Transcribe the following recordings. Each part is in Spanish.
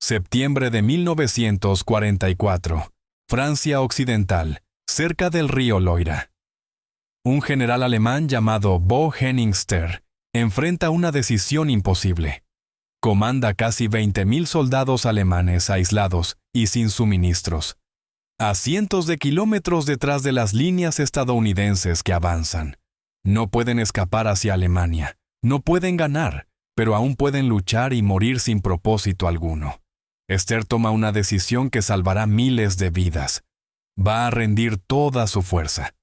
Septiembre de 1944. Francia Occidental, cerca del río Loira. Un general alemán llamado Bo Henningster enfrenta una decisión imposible. Comanda casi 20.000 soldados alemanes aislados y sin suministros, a cientos de kilómetros detrás de las líneas estadounidenses que avanzan. No pueden escapar hacia Alemania, no pueden ganar, pero aún pueden luchar y morir sin propósito alguno. Esther toma una decisión que salvará miles de vidas. Va a rendir toda su fuerza.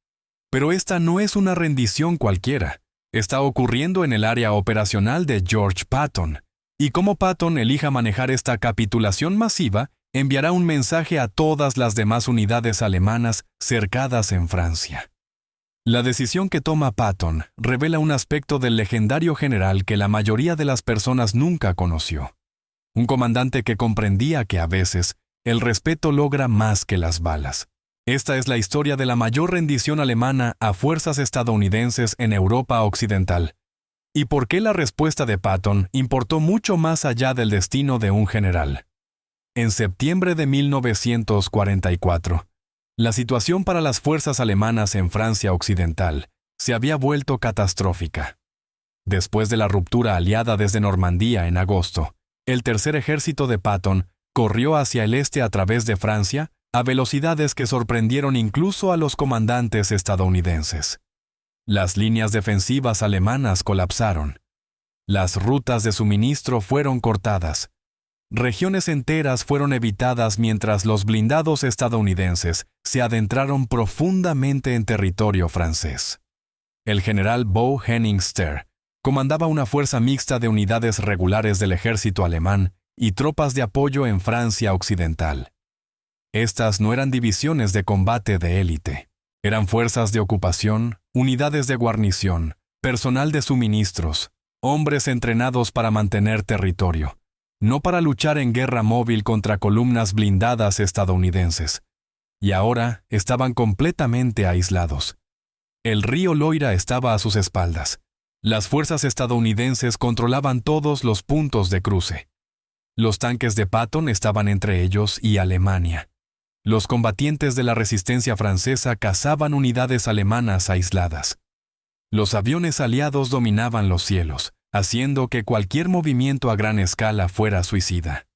Pero esta no es una rendición cualquiera. Está ocurriendo en el área operacional de George Patton. Y como Patton elija manejar esta capitulación masiva, enviará un mensaje a todas las demás unidades alemanas cercadas en Francia. La decisión que toma Patton revela un aspecto del legendario general que la mayoría de las personas nunca conoció. Un comandante que comprendía que a veces el respeto logra más que las balas. Esta es la historia de la mayor rendición alemana a fuerzas estadounidenses en Europa Occidental. ¿Y por qué la respuesta de Patton importó mucho más allá del destino de un general? En septiembre de 1944, la situación para las fuerzas alemanas en Francia Occidental se había vuelto catastrófica. Después de la ruptura aliada desde Normandía en agosto, el tercer ejército de Patton corrió hacia el este a través de Francia a velocidades que sorprendieron incluso a los comandantes estadounidenses. Las líneas defensivas alemanas colapsaron. Las rutas de suministro fueron cortadas. Regiones enteras fueron evitadas mientras los blindados estadounidenses se adentraron profundamente en territorio francés. El general Bo Henningster comandaba una fuerza mixta de unidades regulares del ejército alemán y tropas de apoyo en Francia Occidental. Estas no eran divisiones de combate de élite. Eran fuerzas de ocupación, unidades de guarnición, personal de suministros, hombres entrenados para mantener territorio, no para luchar en guerra móvil contra columnas blindadas estadounidenses. Y ahora estaban completamente aislados. El río Loira estaba a sus espaldas. Las fuerzas estadounidenses controlaban todos los puntos de cruce. Los tanques de Patton estaban entre ellos y Alemania. Los combatientes de la resistencia francesa cazaban unidades alemanas aisladas. Los aviones aliados dominaban los cielos, haciendo que cualquier movimiento a gran escala fuera suicida.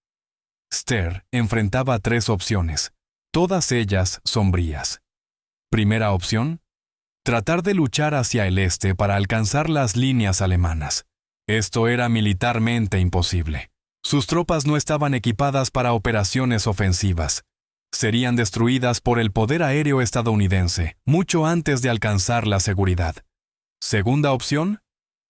Stern enfrentaba tres opciones, todas ellas sombrías. Primera opción: tratar de luchar hacia el este para alcanzar las líneas alemanas. Esto era militarmente imposible. Sus tropas no estaban equipadas para operaciones ofensivas. Serían destruidas por el poder aéreo estadounidense mucho antes de alcanzar la seguridad. Segunda opción: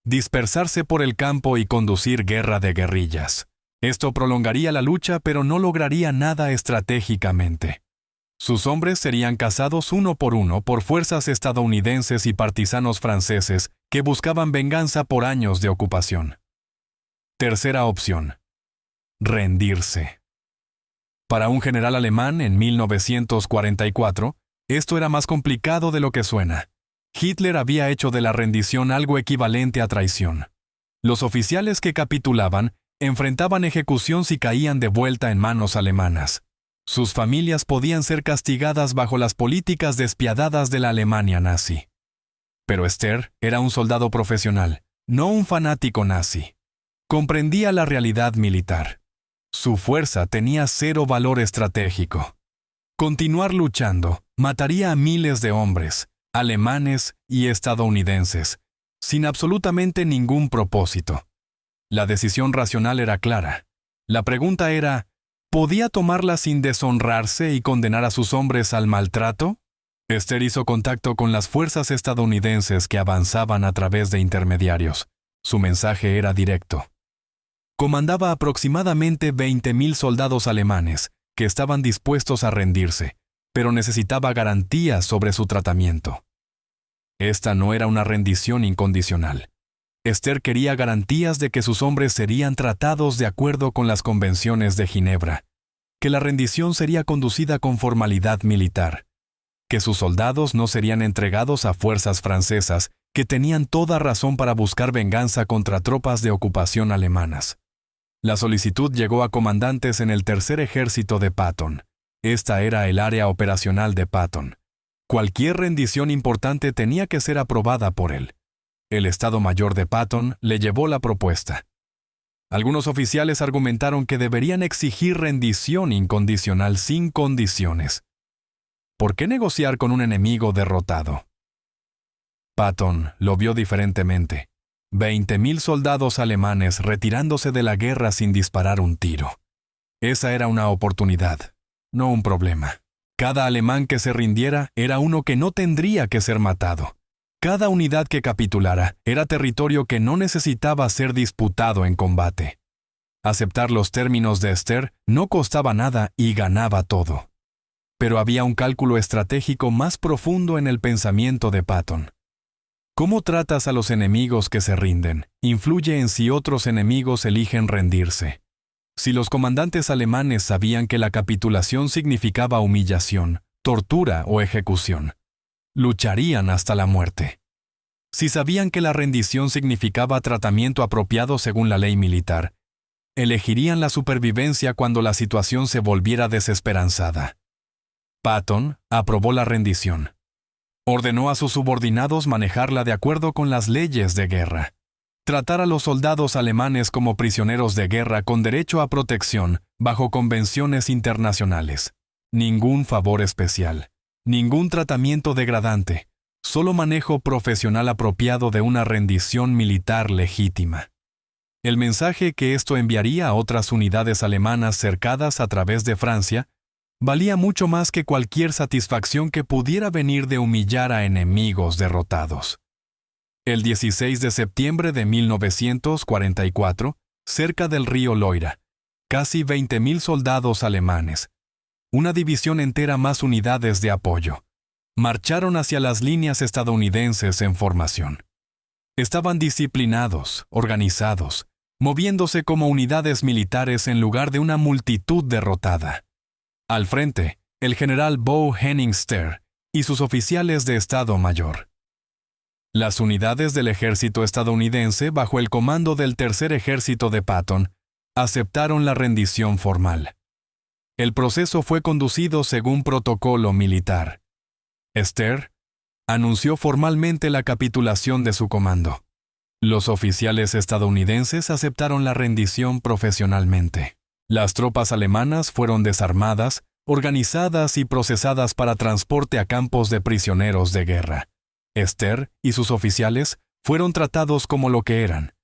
dispersarse por el campo y conducir guerra de guerrillas. Esto prolongaría la lucha, pero no lograría nada estratégicamente. Sus hombres serían cazados uno por fuerzas estadounidenses y partisanos franceses que buscaban venganza por años de ocupación. Tercera opción: rendirse. Para un general alemán en 1944, esto era más complicado de lo que suena. Hitler había hecho de la rendición algo equivalente a traición. Los oficiales que capitulaban enfrentaban ejecución si caían de vuelta en manos alemanas. Sus familias podían ser castigadas bajo las políticas despiadadas de la Alemania nazi. Pero Stern era un soldado profesional, no un fanático nazi. Comprendía la realidad militar. Su fuerza tenía cero valor estratégico. Continuar luchando mataría a miles de hombres, alemanes y estadounidenses, sin absolutamente ningún propósito. La decisión racional era clara. La pregunta era: ¿podía tomarla sin deshonrarse y condenar a sus hombres al maltrato? Stern hizo contacto con las fuerzas estadounidenses que avanzaban a través de intermediarios. Su mensaje era directo. Comandaba aproximadamente 20.000 soldados alemanes que estaban dispuestos a rendirse, pero necesitaba garantías sobre su tratamiento. Esta no era una rendición incondicional. Stern quería garantías de que sus hombres serían tratados de acuerdo con las convenciones de Ginebra, que la rendición sería conducida con formalidad militar, que sus soldados no serían entregados a fuerzas francesas que tenían toda razón para buscar venganza contra tropas de ocupación alemanas. La solicitud llegó a comandantes en el tercer ejército de Patton. Esta era el área operacional de Patton. Cualquier rendición importante tenía que ser aprobada por él. El Estado Mayor de Patton le llevó la propuesta. Algunos oficiales argumentaron que deberían exigir rendición incondicional sin condiciones. ¿Por qué negociar con un enemigo derrotado? Patton lo vio diferentemente. 20.000 soldados alemanes retirándose de la guerra sin disparar un tiro. Esa era una oportunidad, no un problema. Cada alemán que se rindiera era uno que no tendría que ser matado. Cada unidad que capitulara era territorio que no necesitaba ser disputado en combate. Aceptar los términos de Esther no costaba nada y ganaba todo. Pero había un cálculo estratégico más profundo en el pensamiento de Patton. Cómo tratas a los enemigos que se rinden influye en si otros enemigos eligen rendirse. Si los comandantes alemanes sabían que la capitulación significaba humillación, tortura o ejecución, lucharían hasta la muerte. Si sabían que la rendición significaba tratamiento apropiado según la ley militar, elegirían la supervivencia cuando la situación se volviera desesperanzada. Patton aprobó la rendición. Ordenó a sus subordinados manejarla de acuerdo con las leyes de guerra. Tratar a los soldados alemanes como prisioneros de guerra con derecho a protección bajo convenciones internacionales. Ningún favor especial. Ningún tratamiento degradante. Solo manejo profesional apropiado de una rendición militar legítima. El mensaje que esto enviaría a otras unidades alemanas cercadas a través de Francia valía mucho más que cualquier satisfacción que pudiera venir de humillar a enemigos derrotados. El 16 de septiembre de 1944, cerca del río Loira, casi 20.000 soldados alemanes, una división entera más unidades de apoyo, marcharon hacia las líneas estadounidenses en formación. Estaban disciplinados, organizados, moviéndose como unidades militares en lugar de una multitud derrotada. Al frente, el general Bo Henningster y sus oficiales de Estado Mayor. Las unidades del ejército estadounidense, bajo el comando del tercer ejército de Patton, aceptaron la rendición formal. El proceso fue conducido según protocolo militar. Esther anunció formalmente la capitulación de su comando. Los oficiales estadounidenses aceptaron la rendición profesionalmente. Las tropas alemanas fueron desarmadas, organizadas y procesadas para transporte a campos de prisioneros de guerra. Esther y sus oficiales fueron tratados como lo que eran: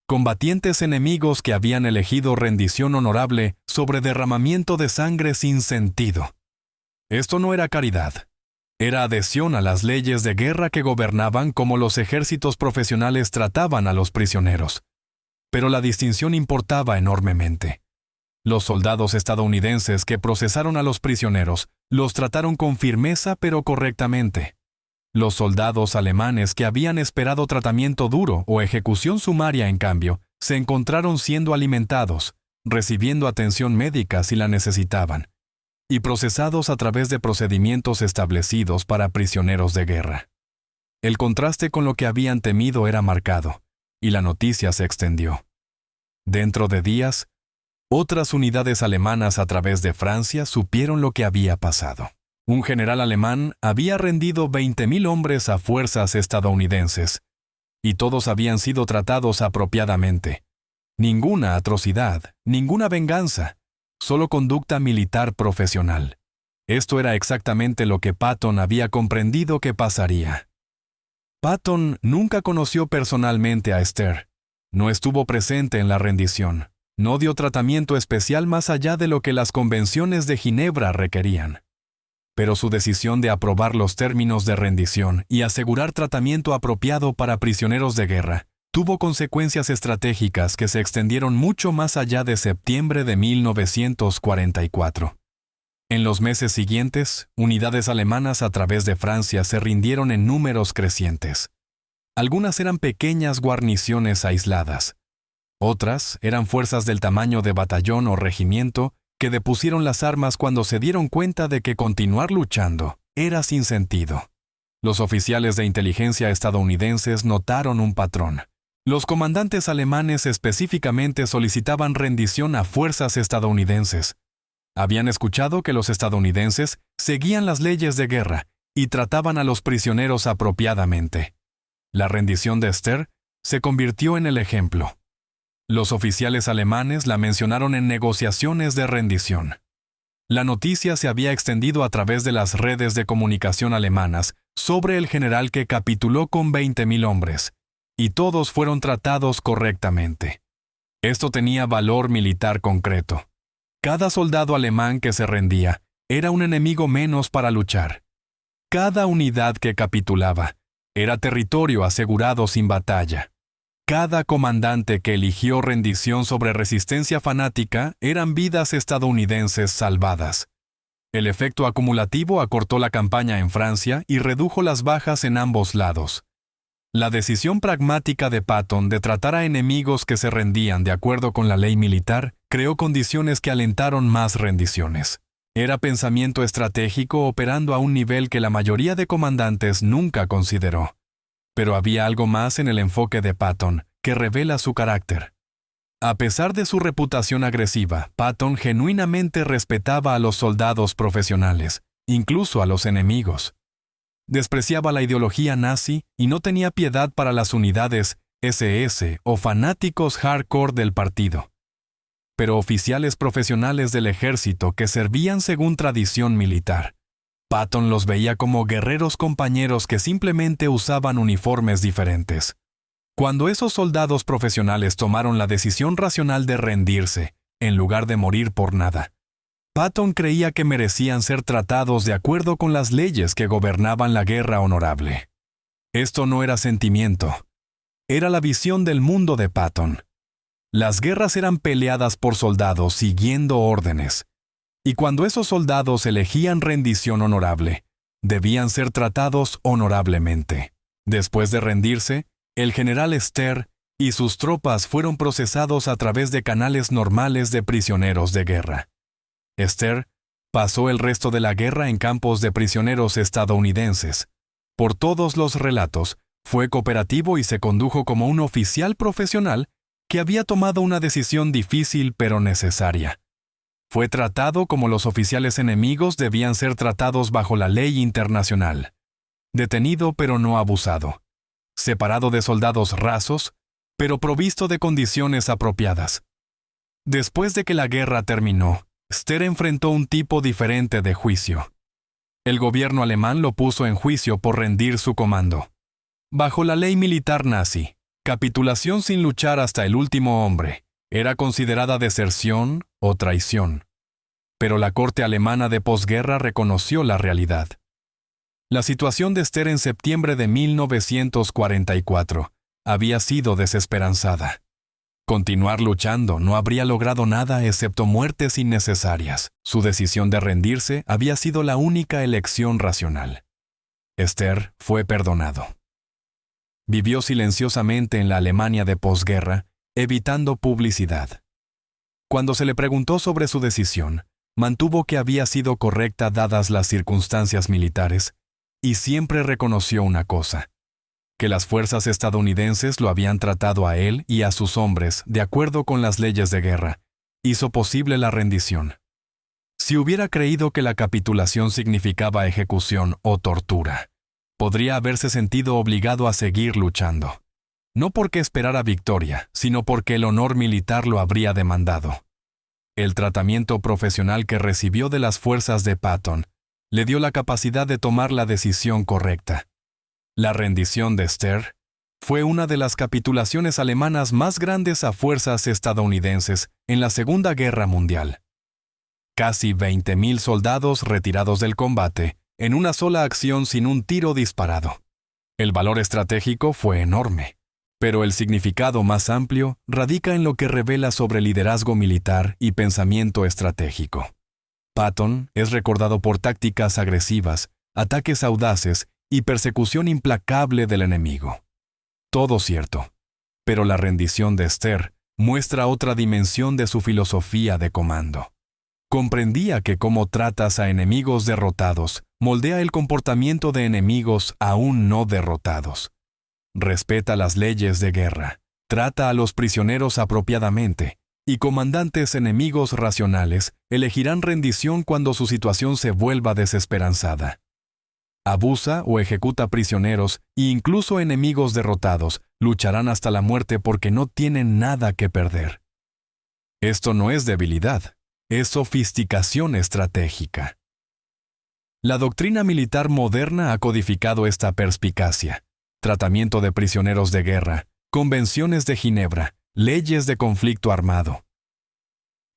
combatientes enemigos que habían elegido rendición honorable sobre derramamiento de sangre sin sentido. Esto no era caridad. Era adhesión a las leyes de guerra que gobernaban cómo los ejércitos profesionales trataban a los prisioneros. Pero la distinción importaba enormemente. Los soldados estadounidenses que procesaron a los prisioneros los trataron con firmeza pero correctamente. Los soldados alemanes que habían esperado tratamiento duro o ejecución sumaria, en cambio, se encontraron siendo alimentados, recibiendo atención médica si la necesitaban, y procesados a través de procedimientos establecidos para prisioneros de guerra. El contraste con lo que habían temido era marcado, y la noticia se extendió. Dentro de días, otras unidades alemanas a través de Francia supieron lo que había pasado. Un general alemán había rendido 20.000 hombres a fuerzas estadounidenses, y todos habían sido tratados apropiadamente. Ninguna atrocidad, ninguna venganza, solo conducta militar profesional. Esto era exactamente lo que Patton había comprendido que pasaría. Patton nunca conoció personalmente a Esther. No estuvo presente en la rendición. No dio tratamiento especial más allá de lo que las convenciones de Ginebra requerían. Pero su decisión de aprobar los términos de rendición y asegurar tratamiento apropiado para prisioneros de guerra tuvo consecuencias estratégicas que se extendieron mucho más allá de septiembre de 1944. En los meses siguientes, unidades alemanas a través de Francia se rindieron en números crecientes. Algunas eran pequeñas guarniciones aisladas. Otras eran fuerzas del tamaño de batallón o regimiento que depusieron las armas cuando se dieron cuenta de que continuar luchando era sin sentido. Los oficiales de inteligencia estadounidenses notaron un patrón. Los comandantes alemanes específicamente solicitaban rendición a fuerzas estadounidenses. Habían escuchado que los estadounidenses seguían las leyes de guerra y trataban a los prisioneros apropiadamente. La rendición de Esther se convirtió en el ejemplo. Los oficiales alemanes la mencionaron en negociaciones de rendición. La noticia se había extendido a través de las redes de comunicación alemanas sobre el general que capituló con 20,000 hombres, y todos fueron tratados correctamente. Esto tenía valor militar concreto. Cada soldado alemán que se rendía era un enemigo menos para luchar. Cada unidad que capitulaba era territorio asegurado sin batalla. Cada comandante que eligió rendición sobre resistencia fanática eran vidas estadounidenses salvadas. El efecto acumulativo acortó la campaña en Francia y redujo las bajas en ambos lados. La decisión pragmática de Patton de tratar a enemigos que se rendían de acuerdo con la ley militar creó condiciones que alentaron más rendiciones. Era pensamiento estratégico operando a un nivel que la mayoría de comandantes nunca consideró. Pero había algo más en el enfoque de Patton que revela su carácter. A pesar de su reputación agresiva, Patton genuinamente respetaba a los soldados profesionales, incluso a los enemigos. Despreciaba la ideología nazi y no tenía piedad para las unidades SS o fanáticos hardcore del partido. Pero oficiales profesionales del ejército que servían según tradición militar, Patton los veía como guerreros compañeros que simplemente usaban uniformes diferentes. Cuando esos soldados profesionales tomaron la decisión racional de rendirse, en lugar de morir por nada, Patton creía que merecían ser tratados de acuerdo con las leyes que gobernaban la guerra honorable. Esto no era sentimiento. Era la visión del mundo de Patton. Las guerras eran peleadas por soldados siguiendo órdenes. Y cuando esos soldados elegían rendición honorable, debían ser tratados honorablemente. Después de rendirse, el general Esther y sus tropas fueron procesados a través de canales normales de prisioneros de guerra. Esther pasó el resto de la guerra en campos de prisioneros estadounidenses. Por todos los relatos, fue cooperativo y se condujo como un oficial profesional que había tomado una decisión difícil pero necesaria. Fue tratado como los oficiales enemigos debían ser tratados bajo la ley internacional. Detenido pero no abusado. Separado de soldados rasos, pero provisto de condiciones apropiadas. Después de que la guerra terminó, Esther enfrentó un tipo diferente de juicio. El gobierno alemán lo puso en juicio por rendir su comando. Bajo la ley militar nazi, capitulación sin luchar hasta el último hombre era considerada deserción o traición. Pero la corte alemana de posguerra reconoció la realidad. La situación de Esther en septiembre de 1944 había sido desesperanzada. Continuar luchando no habría logrado nada excepto muertes innecesarias. Su decisión de rendirse había sido la única elección racional. Esther fue perdonado. Vivió silenciosamente en la Alemania de posguerra, evitando publicidad. Cuando se le preguntó sobre su decisión, mantuvo que había sido correcta dadas las circunstancias militares, y siempre reconoció una cosa: que las fuerzas estadounidenses lo habían tratado a él y a sus hombres de acuerdo con las leyes de guerra. Hizo posible la rendición. Si hubiera creído que la capitulación significaba ejecución o tortura, podría haberse sentido obligado a seguir luchando. No porque esperara victoria, sino porque el honor militar lo habría demandado. El tratamiento profesional que recibió de las fuerzas de Patton le dio la capacidad de tomar la decisión correcta. La rendición de Esther fue una de las capitulaciones alemanas más grandes a fuerzas estadounidenses en la Segunda Guerra Mundial. Casi 20,000 soldados retirados del combate en una sola acción sin un tiro disparado. El valor estratégico fue enorme, pero el significado más amplio radica en lo que revela sobre liderazgo militar y pensamiento estratégico. Patton es recordado por tácticas agresivas, ataques audaces y persecución implacable del enemigo. Todo cierto, pero la rendición de Esther muestra otra dimensión de su filosofía de comando. Comprendía que cómo tratas a enemigos derrotados moldea el comportamiento de enemigos aún no derrotados. Respeta las leyes de guerra, trata a los prisioneros apropiadamente, y comandantes enemigos racionales elegirán rendición cuando su situación se vuelva desesperanzada. Abusa o ejecuta prisioneros e incluso enemigos derrotados lucharán hasta la muerte porque no tienen nada que perder. Esto no es debilidad, es sofisticación estratégica. La doctrina militar moderna ha codificado esta perspicacia: tratamiento de prisioneros de guerra, convenciones de Ginebra, leyes de conflicto armado.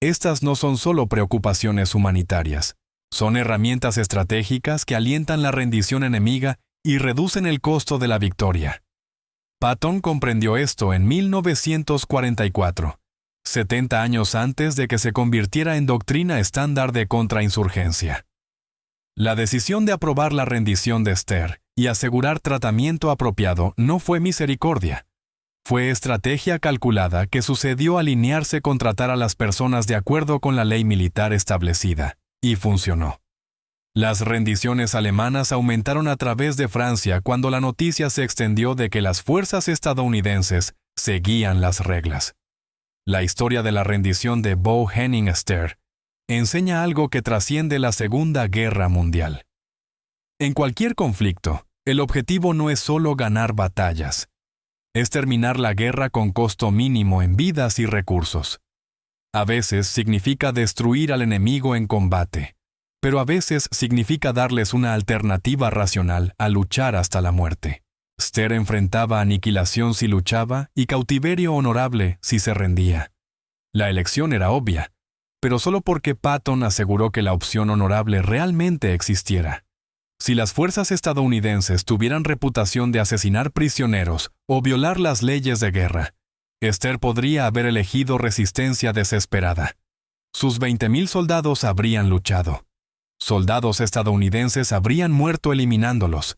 Estas no son solo preocupaciones humanitarias, son herramientas estratégicas que alientan la rendición enemiga y reducen el costo de la victoria. Patton comprendió esto en 1944, 70 años antes de que se convirtiera en doctrina estándar de contrainsurgencia. La decisión de aprobar la rendición de Esther y asegurar tratamiento apropiado no fue misericordia. Fue estrategia calculada que sucedió alinearse con tratar a las personas de acuerdo con la ley militar establecida, y funcionó. Las rendiciones alemanas aumentaron a través de Francia cuando la noticia se extendió de que las fuerzas estadounidenses seguían las reglas. La historia de la rendición de Bo Henning-Esther enseña algo que trasciende la Segunda Guerra Mundial. En cualquier conflicto, el objetivo no es solo ganar batallas, es terminar la guerra con costo mínimo en vidas y recursos. A veces significa destruir al enemigo en combate, pero a veces significa darles una alternativa racional a luchar hasta la muerte. Esther enfrentaba aniquilación si luchaba y cautiverio honorable si se rendía. La elección era obvia, pero solo porque Patton aseguró que la opción honorable realmente existiera. Si las fuerzas estadounidenses tuvieran reputación de asesinar prisioneros o violar las leyes de guerra, Esther podría haber elegido resistencia desesperada. Sus 20,000 soldados habrían luchado. Soldados estadounidenses habrían muerto eliminándolos,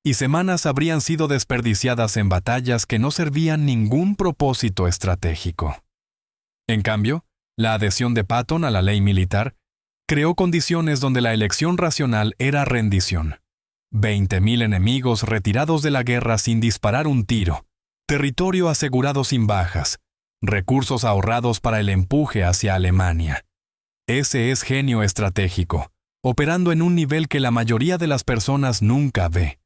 y semanas habrían sido desperdiciadas en batallas que no servían ningún propósito estratégico. En cambio, la adhesión de Patton a la ley militar creó condiciones donde la elección racional era rendición. 20,000 enemigos retirados de la guerra sin disparar un tiro, territorio asegurado sin bajas, recursos ahorrados para el empuje hacia Alemania. Ese es genio estratégico, operando en un nivel que la mayoría de las personas nunca ve.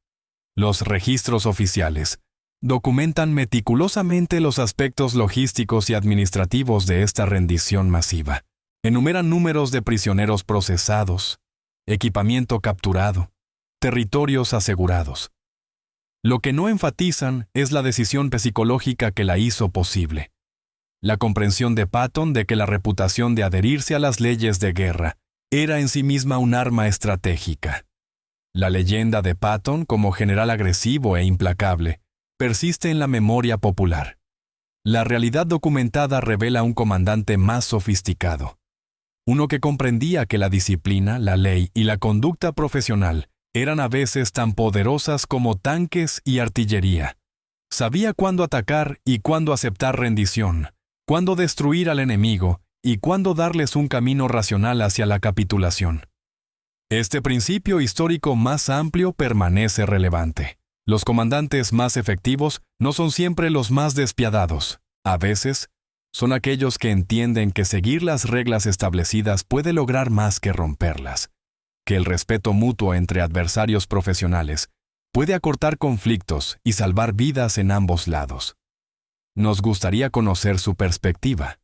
Los registros oficiales documentan meticulosamente los aspectos logísticos y administrativos de esta rendición masiva. Enumeran números de prisioneros procesados, equipamiento capturado, territorios asegurados. Lo que no enfatizan es la decisión psicológica que la hizo posible. La comprensión de Patton de que la reputación de adherirse a las leyes de guerra era en sí misma un arma estratégica. La leyenda de Patton como general agresivo e implacable persiste en la memoria popular. La realidad documentada revela un comandante más sofisticado. Uno que comprendía que la disciplina, la ley y la conducta profesional eran a veces tan poderosas como tanques y artillería. Sabía cuándo atacar y cuándo aceptar rendición, cuándo destruir al enemigo y cuándo darles un camino racional hacia la capitulación. Este principio histórico más amplio permanece relevante. Los comandantes más efectivos no son siempre los más despiadados. A veces, son aquellos que entienden que seguir las reglas establecidas puede lograr más que romperlas, que el respeto mutuo entre adversarios profesionales puede acortar conflictos y salvar vidas en ambos lados. Nos gustaría conocer su perspectiva.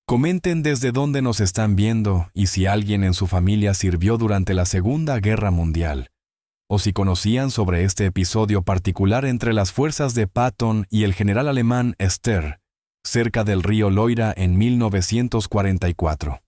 Comenten desde dónde nos están viendo y si alguien en su familia sirvió durante la Segunda Guerra Mundial, o si conocían sobre este episodio particular entre las fuerzas de Patton y el general alemán Esther, cerca del río Loira en 1944.